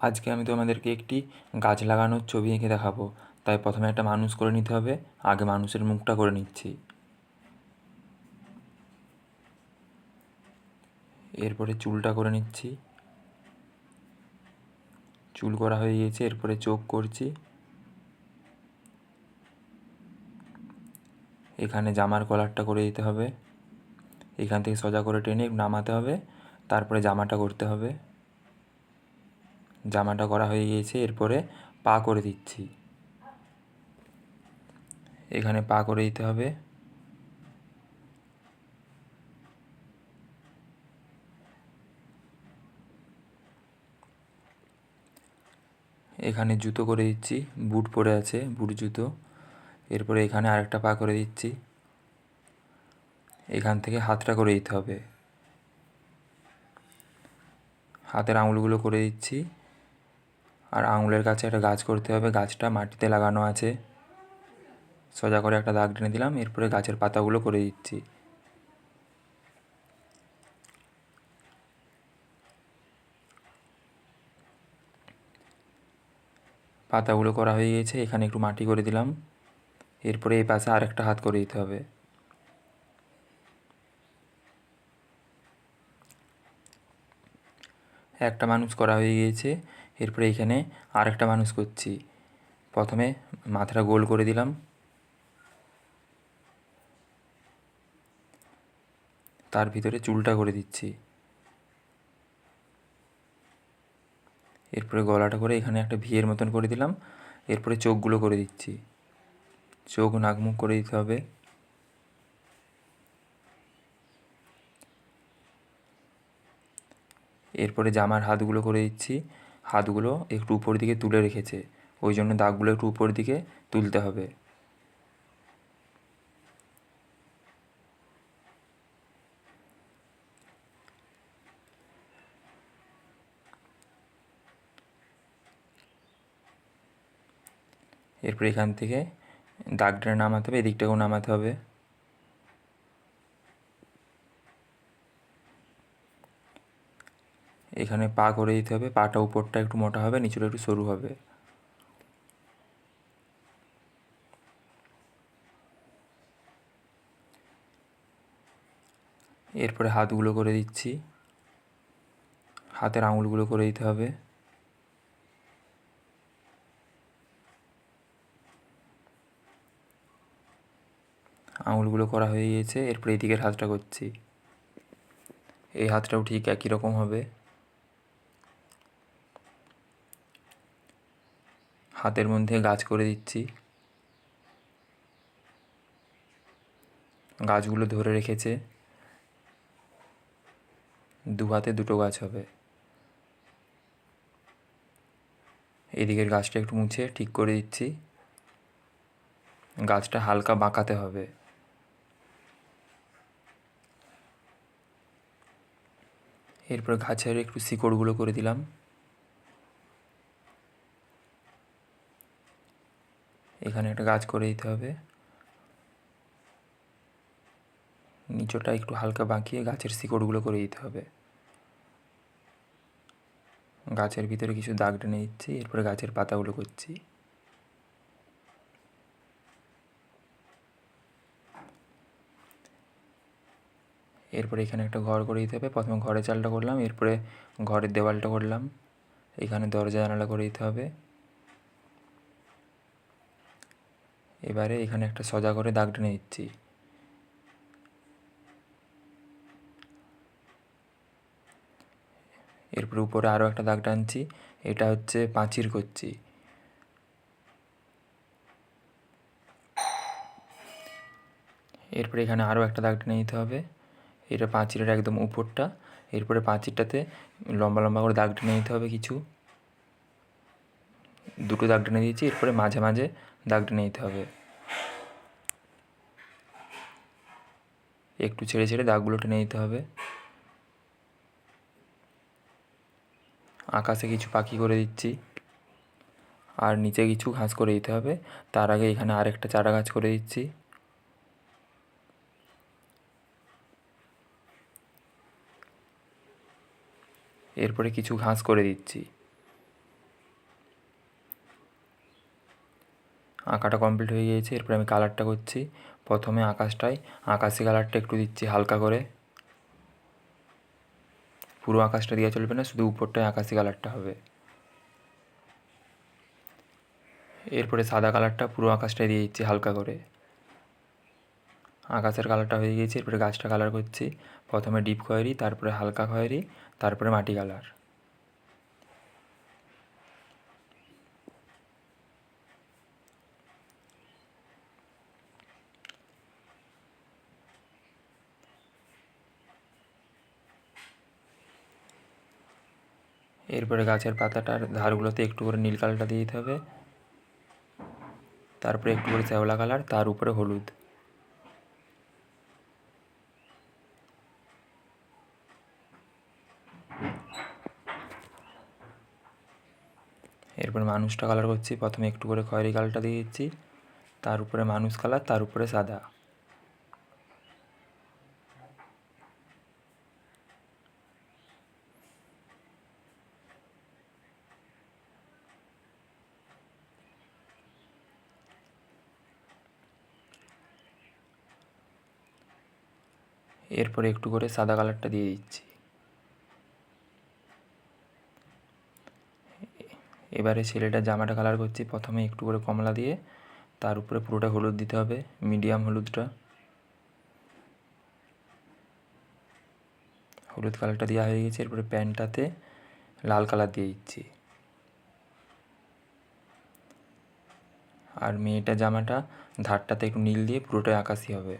আজকে আমি তোমাদেরকে একটি গাছ লাগানোর ছবি এঁকে দেখাবো। তাই প্রথমে একটা মানুষ করে নিতে হবে। আগে মানুষের মুখটা করে নিচ্ছি, এরপরে চুলটা করে নিচ্ছি। চুল করা হয়ে গিয়েছে, এরপরে চোখ করছি। এখানে জামার কলারটা করে দিতে হবে। এখান থেকে সোজা করে টেনে নামাতে হবে, তারপরে জামাটা করতে হবে। জামাটা করা হয়ে গিয়েছে, এরপরে পা করে দিচ্ছি। এখানে পা করে দিতে হবে। এখানে জুতো করে দিচ্ছি, বুট পরে আছে, বুট জুতো। এরপরে এখানে আরেকটা পা করে দিচ্ছি। এখান থেকে হাতটা করে দিতে হবে। হাতের আঙুলগুলো করে দিচ্ছি, আর আঙুলের কাছে একটা গাছ করতে হবে। গাছটা মাটিতে লাগানো আছে। সোজা করে একটা দাগ টেনে দিলাম, এরপরে গাছের পাতাগুলো করে দিচ্ছি। পাতাগুলো করা হয়ে গিয়েছে, এখানে একটু মাটি করে দিলাম। এরপরে এই পাশে আরেকটা হাত করে দিতে হবে। একটা মানুষ করা হয়ে গিয়েছে, এরপরে এখানে আরেকটা মানুষ করছি। প্রথমে মাথাটা গোল করে দিলাম, তার ভিতরে চুলটা করে দিচ্ছি। এরপরে গলাটা করে এখানে একটা ভিয়ের মতন করে দিলাম। এরপরে চোখগুলো করে দিচ্ছি। চোখ নাক মুখ করে দিতে হবে। এরপরে জামার হাতগুলো করে দিচ্ছি। হাতগুলো একটু উপর দিকে তুলে রেখেছে, ওই জন্য দাগগুলো একটু উপর দিকে তুলতে হবে। এরপর এখান থেকে দাগটা নামাতে হবে, এদিকটাকেও নামাতে হবে। এখানে পা করে দিতে হবে। পাটা উপরটা একটু মোটা হবে, নিচুটা একটু সরু হবে। এরপরে হাতগুলো করে দিচ্ছি। হাতের আঙুলগুলো করে দিতে হবে। আঙুলগুলো করা হয়ে গিয়েছে, এরপরে এই দিকের হাতটা করছি। এই হাতটাও ঠিক একই রকম হবে। হাতের মধ্যে গাছ করে দিচ্ছি। গাছগুলো ধরে রেখেছে, দু হাতে দুটো গাছ হবে। এদিকের গাছটা একটু মুছে ঠিক করে দিচ্ছি। গাছটা হালকা বাঁকাতে হবে। এরপর গাছের একটু শিকড়গুলো করে দিলাম। এখানে একটা গাছ করে দিতে হবে। নিচটা একটু হালকা বাঁকিয়ে গাছের শিকড়গুলো করে দিতে হবে। গাছের ভিতরে কিছু দাগ টেনে দিচ্ছি, এরপরে গাছের পাতাগুলো করছি। এরপরে এখানে একটা ঘর করে দিতে হবে। প্রথমে ঘরের চালটা করলাম, এরপরে ঘরের দেওয়ালটা করলাম। এখানে দরজা জানালা করে দিতে হবে। এবারে এখানে একটা সোজা করে দাগ টেনে দিচ্ছি। এরপরে উপরে আরও একটা দাগ টানছি। এটা হচ্ছে পাঁচির করছি। এরপরে এখানে আরও একটা দাগ টেনে নিতে হবে। এটা পাঁচিরের একদম উপরটা। এরপরে পাঁচিরটাতে লম্বা লম্বা করে দাগ টেনে নিতে হবে কিছু। দুটো দাগ টেনে দিয়েছি, এরপরে মাঝে মাঝে দাগ টেনে নিতে হবে। একটু ছেড়ে ছেড়ে দাগগুলো টেনে নিতে হবে। আকাশে কিছু পাখি করে দিচ্ছি, আর নিচে কিছু ঘাস করে দিতে হবে। তার আগে এখানে আরেকটা চারা গাছ করে দিচ্ছি। এরপরে কিছু ঘাস করে দিচ্ছি। আঁকাটা কমপ্লিট হয়ে গিয়েছে। এরপরে আমি কালারটা করছি। প্রথমে আকাশটায় আকাশি কালারটা একটু দিচ্ছি হালকা করে, পুরো আকাশটা দেওয়া চলবে না, শুধু উপরটায় আকাশি কালারটা হবে। এরপরে সাদা কালারটা পুরো আকাশটায় দিয়ে দিচ্ছি হালকা করে। আকাশের কালারটা হয়ে গিয়েছে। এরপরে গাছটা কালার করছি। প্রথমে ডিপ খয়েরি, তারপরে হালকা খয়েরি, তারপরে মাটি কালার। এরপরে গাছের পাতাটার ধারগুলোতে একটু করে নীল কালারটা দিয়ে দিতে হবে, তারপরে একটু করে শ্যাওলা কালার, তার উপরে হলুদ। এরপরে মানুষটা কালার করছি। প্রথমে একটু করে খয়েরি কালারটা দিয়ে দিচ্ছি, তার উপরে মানুষ কালার, তার উপরে সাদা। এরপরে একটু করে সাদা কালারটা দিয়ে দিচ্ছি। এবারে ছেলেটার জামাটা কালার করছি। প্রথমে একটু করে কমলা দিয়ে, তার উপরে পুরোটা হলুদ দিতে হবে, মিডিয়াম হলুদটা। হলুদ কালারটা দেওয়া হয়ে গেছে। এরপরে প্যান্টটাতে লাল কালার দিয়ে দিচ্ছি। আর মেয়েটা জামাটা ধারটাতে একটু নীল দিয়ে পুরোটাই আকাশি হবে।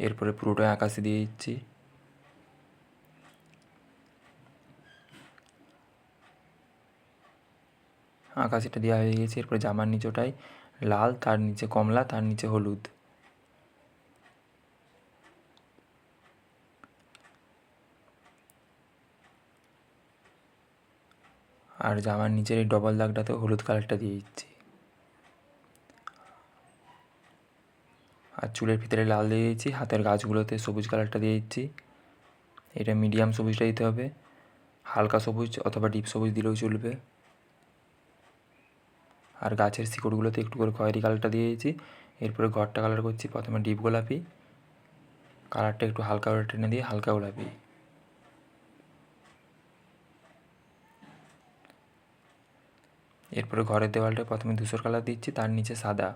এরপরে পুরোটাই আকাশি দিয়ে দিচ্ছি। আকাশিটা দেওয়া হয়ে গেছে। এরপরে জামার নিচটায় লাল, তার নিচে কমলা, তার নিচে হলুদ। আর জামার নিচের এই ডবল দাগটাতেও হলুদ কালারটা দিয়ে দিচ্ছি। আর চুলের ভিতরে লাল দিয়ে দিচ্ছি, হাতের গাছগুলোতে সবুজ কালারটা দিয়ে দিচ্ছি। এটা মিডিয়াম সবুজটা দিতে হবে, হালকা সবুজ অথবা ডিপ সবুজ দিলেও চলবে। আর গাছের শিকড়গুলোতে একটু করে খয়েরি কালারটা দিয়ে দিয়েছি। এরপরে ঘরটা কালার করছি। প্রথমে ডিপ গোলাপি, কালারটা একটু হালকা করে টেনে দিয়ে হালকা গোলাপি। এরপরে ঘরের দেওয়ালটা প্রথমে ধূসর কালার দিচ্ছি, তার নিচে সাদা।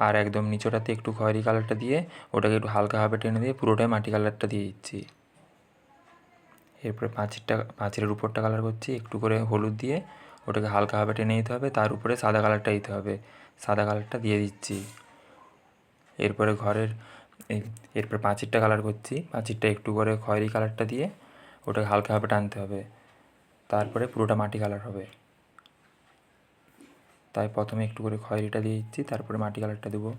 আর একদম নিচটাতে একটু খয়েরি কালারটা দিয়ে ওটাকে একটু হালকাভাবে টেনে দিয়ে পুরোটাই মাটি কালারটা দিয়ে দিচ্ছি। এরপরে পাঁচিলের উপরটা কালার করছি। একটু করে হলুদ দিয়ে ওটাকে হালকাভাবে টেনে দিতে হবে, তার উপরে সাদা কালারটা দিতে হবে। সাদা কালারটা দিয়ে দিচ্ছি। এরপরে এরপরে পাঁচিলটা কালার করছি। পাঁচিলটা একটু করে খয়েরি কালারটা দিয়ে ওটাকে হালকাভাবে টানতে হবে, তারপরে পুরোটা মাটি কালার হবে। তাই প্রথমে একটু করে খয়েরিটা দিয়ে দিচ্ছি, তারপরে মাটি কালারটা দেবো।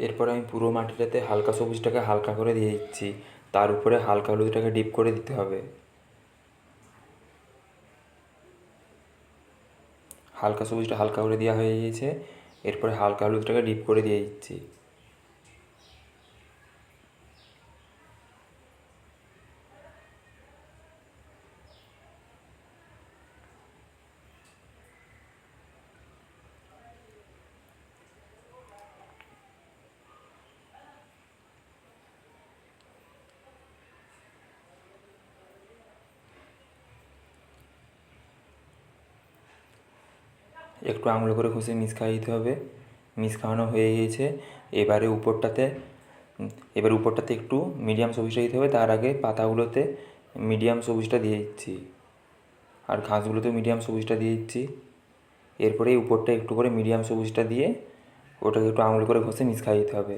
এরপরে আমি পুরো মাটিটাতে হালকা সবুজটাকে হালকা করে দিয়ে দিচ্ছি, তার উপরে হালকা হলুদটাকে ডিপ করে দিতে হবে। হালকা সবুজটা হালকা করে দেওয়া হয়ে গিয়েছে। এরপরে হালকা হলুদটাকে ডিপ করে দিয়ে দিচ্ছি। একটু আঙুল করে ঘষে মিক্স খাইয়ে দিতে হবে। মিক্স খাওয়ানো হয়ে গিয়েছে। এবার উপরটাতে একটু মিডিয়াম সবুজটা দিতে হবে। তার আগে পাতাগুলোতে মিডিয়াম সবুজটা দিয়ে দিচ্ছি, আর ঘাসগুলোতেও মিডিয়াম সবুজটা দিয়ে দিচ্ছি। এরপরে এই উপরটা একটু করে মিডিয়াম সবুজটা দিয়ে ওটাকে একটু আঙুল করে ঘষে মিক্স খাইয়ে দিতে হবে।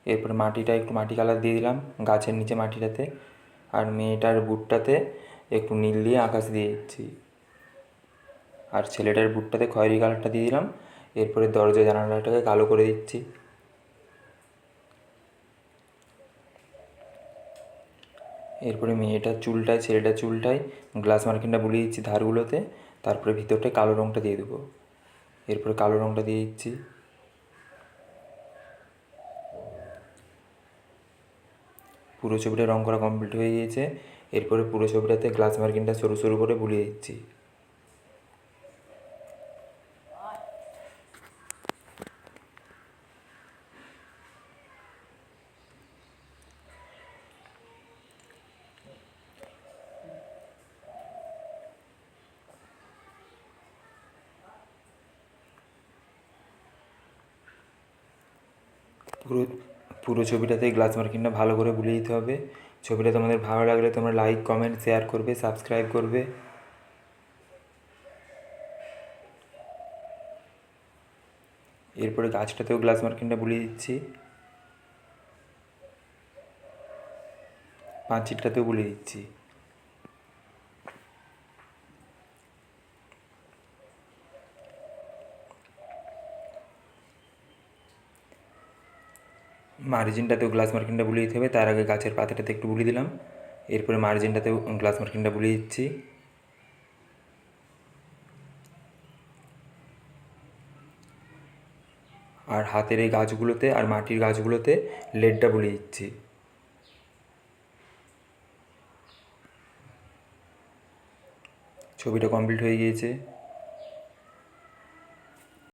এরপরে মাটিটা একটু মাটি কালার দিয়ে দিলাম গাছের নিচে মাটিটাতে। আর মেয়েটার বুটটাতে একটু নীল দিয়ে আকাশ দিয়ে দিচ্ছি। আর ছেলেটার বুটটাতে খয়েরি কালারটা দিয়ে দিলাম। এরপরে দরজা জানালাটাকে কালো করে দিচ্ছি। এরপরে মেয়েটার চুলটায়, ছেলেটার চুলটায় গ্লাস মার্কিনটা বুলিয়ে দিচ্ছি ধারগুলোতে। তারপরে ভিতরটায় কালো রঙটা দিয়ে দেবো। এরপরে কালো রঙটা দিয়ে দিচ্ছি। পুরো ছবিটা রঙ করা কমপ্লিট হয়ে গিয়েছে। এরপরে পুরো ছবিটাতে গ্লাস মার্কিনটা সরু সরু করে বুলিয়ে দিচ্ছি। পুরো পুরো ছবিটাতে গ্লাস মার্কিনটা ভালো করে বুলিয়ে দিতে হবে। ছবিটা তোমাদের ভালো লাগলে তোমরা লাইক, কমেন্ট, শেয়ার করবে, সাবস্ক্রাইব করবে। এরপরে গাছটাতেও গ্লাস মার্কিনটা বুলিয়ে দিচ্ছি। পাঁচিলটাতেও বুলিয়ে দিচ্ছি। মার্জিনটাতেও গ্লাস মার্কিনটা বুলিয়ে দিতে হবে। তার আগে গাছের পাতাটাতে একটু বুলিয়ে দিলাম। এরপরে মার্জিনটাতেও গ্লাস মার্কিনটা বুলিয়ে দিচ্ছি। আর হাতের এই গাছগুলোতে আর মাটির গাছগুলোতে লেডটা বুলিয়ে দিচ্ছি। ছবিটা কমপ্লিট হয়ে গিয়েছে।